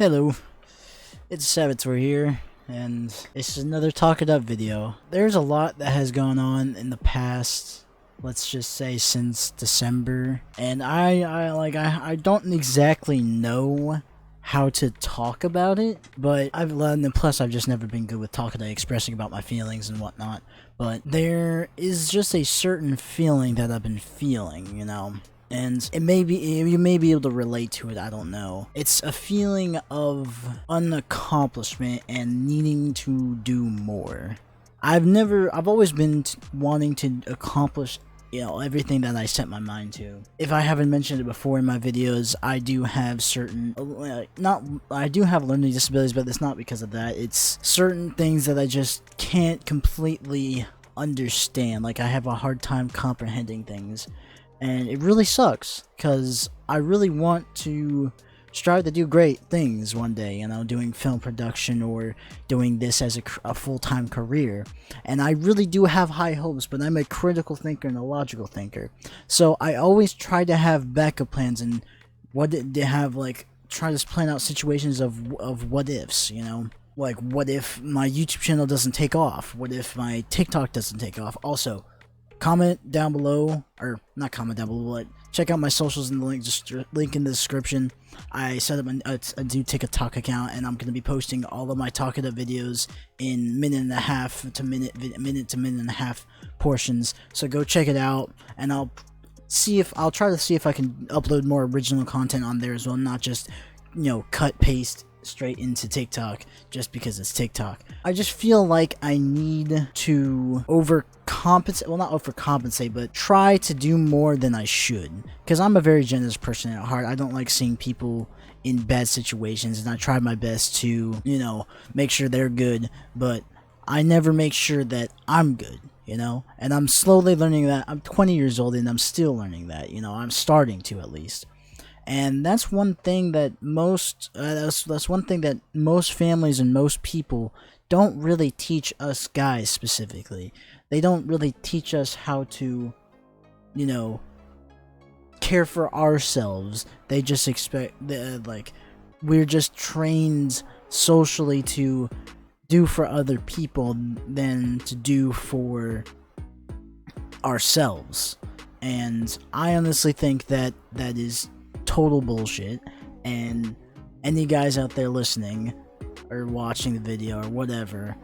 Hello, it's Savator here, and it's another Talk It Up video. There's a lot that has gone on in the past, let's just say since December, and I don't exactly know how to talk about it, but I've learned, and plus I've just never been good with talking, expressing about my feelings and whatnot, but there is just a certain feeling that I've been feeling, and it may be, you may be able to relate to it, I don't know. It's a feeling of unaccomplishment and needing to do more. I've always been wanting to accomplish, everything that I set my mind to. If I haven't mentioned it before in my videos, I do have certain, I do have learning disabilities, but it's not because of that. It's certain things that I just can't completely understand. Like, I have a hard time comprehending things. And it really sucks, because I really want to strive to do great things one day, doing film production or doing this as a full-time career. And I really do have high hopes, but I'm a critical thinker and a logical thinker. So I always try to have backup plans and try to plan out situations of what ifs, Like, what if my YouTube channel doesn't take off? What if my TikTok doesn't take off? Also, comment down below, or not comment down below, but check out my socials in the link in the description. I set up a new TikTok account, and I'm going to be posting all of my Talk It Up videos in minute and a half to minute and a half portions. So go check it out, and I'll try to see if I can upload more original content on there as well, not just cut paste straight into TikTok just because it's TikTok. I just feel like I need to overcompensate, well, not overcompensate, but try to do more than I should, because I'm a very generous person at heart. I don't like seeing people in bad situations, and I try my best to make sure they're good, but I never make sure that I'm good, and I'm slowly learning that. I'm 20 years old and I'm still learning that, I'm starting to, at least. And that's one thing that that's one thing that most families and most people don't really teach us guys specifically. They don't really teach us how to, care for ourselves. They just expect we're just trained socially to do for other people than to do for ourselves. And I honestly think that that is total bullshit, and any guys out there listening or watching the video or whatever,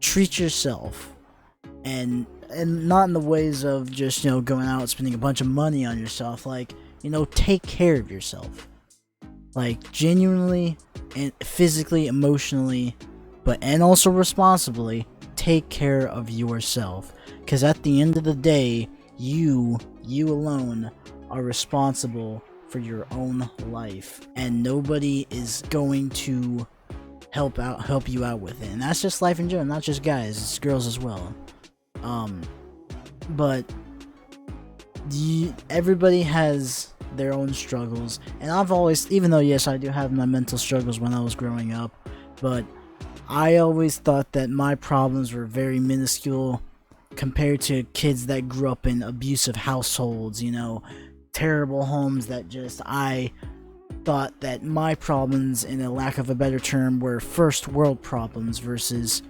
treat yourself, and not in the ways of just going out and spending a bunch of money on yourself. Like, take care of yourself, like genuinely and physically, emotionally, and also responsibly take care of yourself, because at the end of the day, you alone are responsible for your own life, and nobody is going to help you out with it. And that's just life in general, not just guys, it's girls as well. But everybody has their own struggles, and I've always, even though yes, I do have my mental struggles when I was growing up, but I always thought that my problems were very minuscule compared to kids that grew up in abusive households, terrible homes, that just, I thought that my problems, in a lack of a better term, were first world problems versus,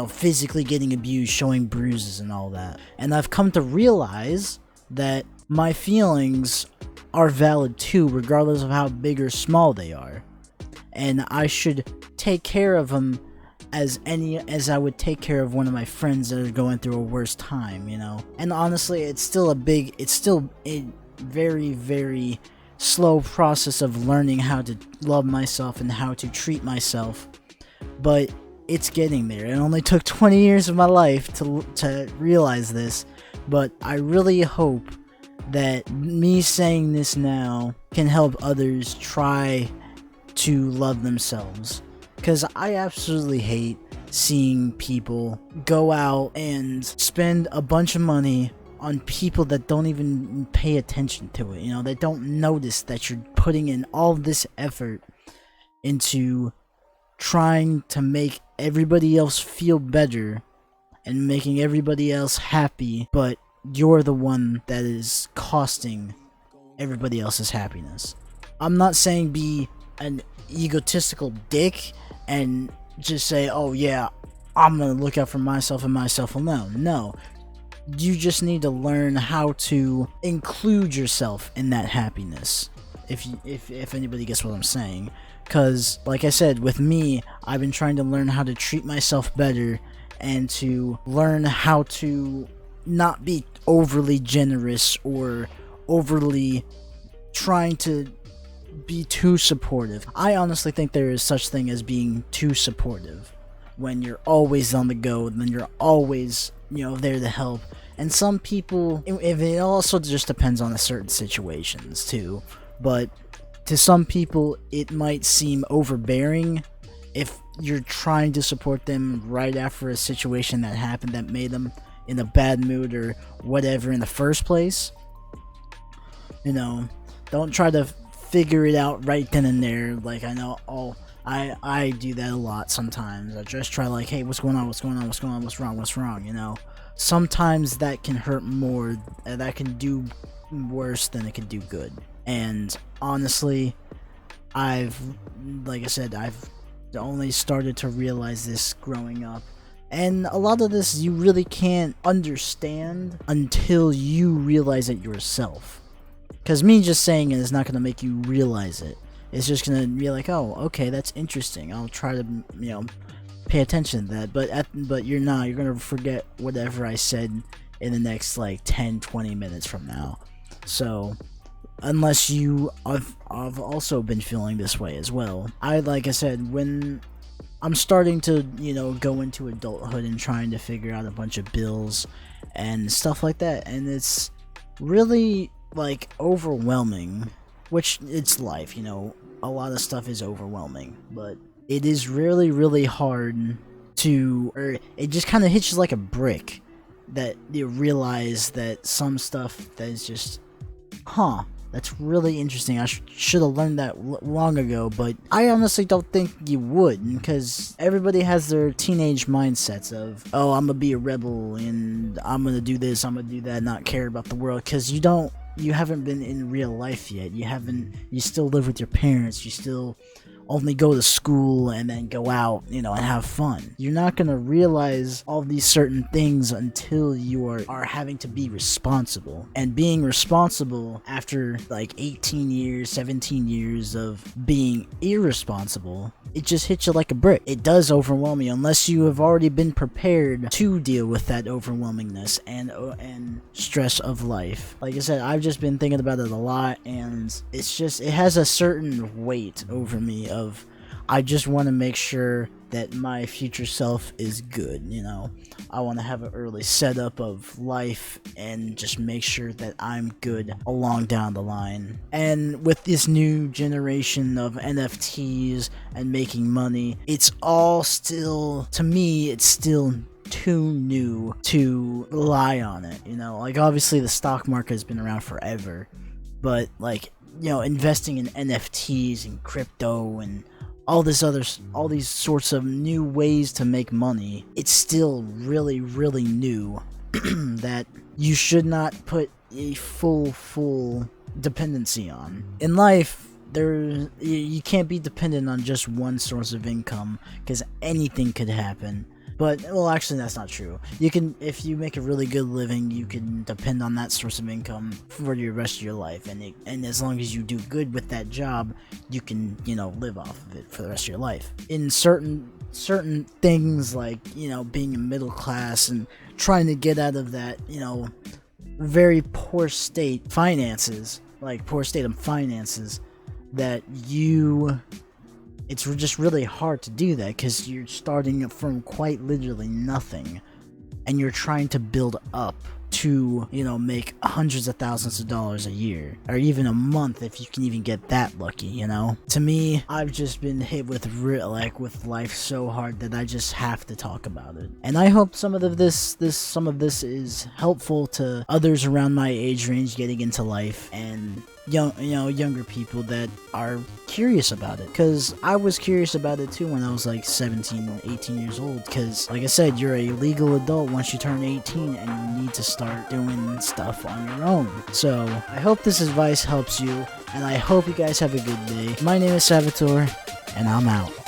physically getting abused, showing bruises and all that. And I've come to realize that my feelings are valid too, regardless of how big or small they are. And I should take care of them as I would take care of one of my friends that are going through a worse time, And honestly, it's still a very, very slow process of learning how to love myself and how to treat myself, but it's getting there. It only took 20 years of my life to realize this, but I really hope that me saying this now can help others try to love themselves, because I absolutely hate seeing people go out and spend a bunch of money on people that don't even pay attention to it. They don't notice that you're putting in all this effort into trying to make everybody else feel better and making everybody else happy, but you're the one that is costing everybody else's happiness. I'm not saying be an egotistical dick and just say, oh yeah, I'm gonna look out for myself and myself alone. No, you just need to learn how to include yourself in that happiness, if anybody gets what I'm saying. Because like I said, with me, I've been trying to learn how to treat myself better and to learn how to not be overly generous or overly trying to be too supportive. I honestly think there is such thing as being too supportive, when you're always on the go, then you're always, there to help. And some people, if it also just depends on the certain situations too, but to some people it might seem overbearing if you're trying to support them right after a situation that happened that made them in a bad mood or whatever in the first place. Don't try to figure it out right then and there. Like, I know I do that a lot sometimes. I just try, like, hey, what's going on, what's wrong. Sometimes that can hurt more, that can do worse than it can do good. And honestly, like I said, I've only started to realize this growing up. And a lot of this you really can't understand until you realize it yourself. Because me just saying it is not going to make you realize it. It's just going to be like, oh, okay, that's interesting. I'll try to, pay attention to that. But you're not. You're going to forget whatever I said in the next, 10, 20 minutes from now. So, unless I've also been feeling this way as well. Like I said, when I'm starting to, go into adulthood and trying to figure out a bunch of bills and stuff like that, and it's really, overwhelming, which it's life, a lot of stuff is overwhelming, but it is really, really hard or it just kind of hits you like a brick, that you realize that some stuff that is just, that's really interesting. I should have learned that long ago, but I honestly don't think you would, because everybody has their teenage mindsets of, oh, I'm gonna be a rebel, and I'm gonna do this, I'm gonna do that, not care about the world, because you haven't been in real life yet. You still live with your parents, you still only go to school and then go out, and have fun. You're not gonna realize all these certain things until you are having to be responsible. And being responsible after 18 years, 17 years of being irresponsible, it just hits you like a brick. It does overwhelm you unless you have already been prepared to deal with that overwhelmingness and stress of life. Like I said, I've just been thinking about it a lot, and it has a certain weight over me of, I just want to make sure that my future self is good, I want to have an early setup of life and just make sure that I'm good along down the line. And with this new generation of NFTs and making money, it's all still, to me, it's still too new to rely on it, obviously the stock market has been around forever, but investing in NFTs and crypto and all these sorts of new ways to make money, it's still really, really new that you should not put a full dependency on. In life, you can't be dependent on just one source of income, because anything could happen. But, well, actually, that's not true. You can, if you make a really good living, you can depend on that source of income for the rest of your life. And as long as you do good with that job, you can, live off of it for the rest of your life. In certain things, like, being a middle class and trying to get out of that, very poor state finances, that it's just really hard to do that, because you're starting from quite literally nothing, and you're trying to build up to, make hundreds of thousands of dollars a year, or even a month if you can even get that lucky, To me, I've just been hit with with life so hard that I just have to talk about it. And I hope some of this is helpful to others around my age range getting into life, and younger people that are curious about it, because I was curious about it too when I was 17, 18 years old, because like I said, you're a legal adult once you turn 18 and you need to start doing stuff on your own. So I hope this advice helps you. and I hope you guys have a good day. My name is Savator, and I'm out.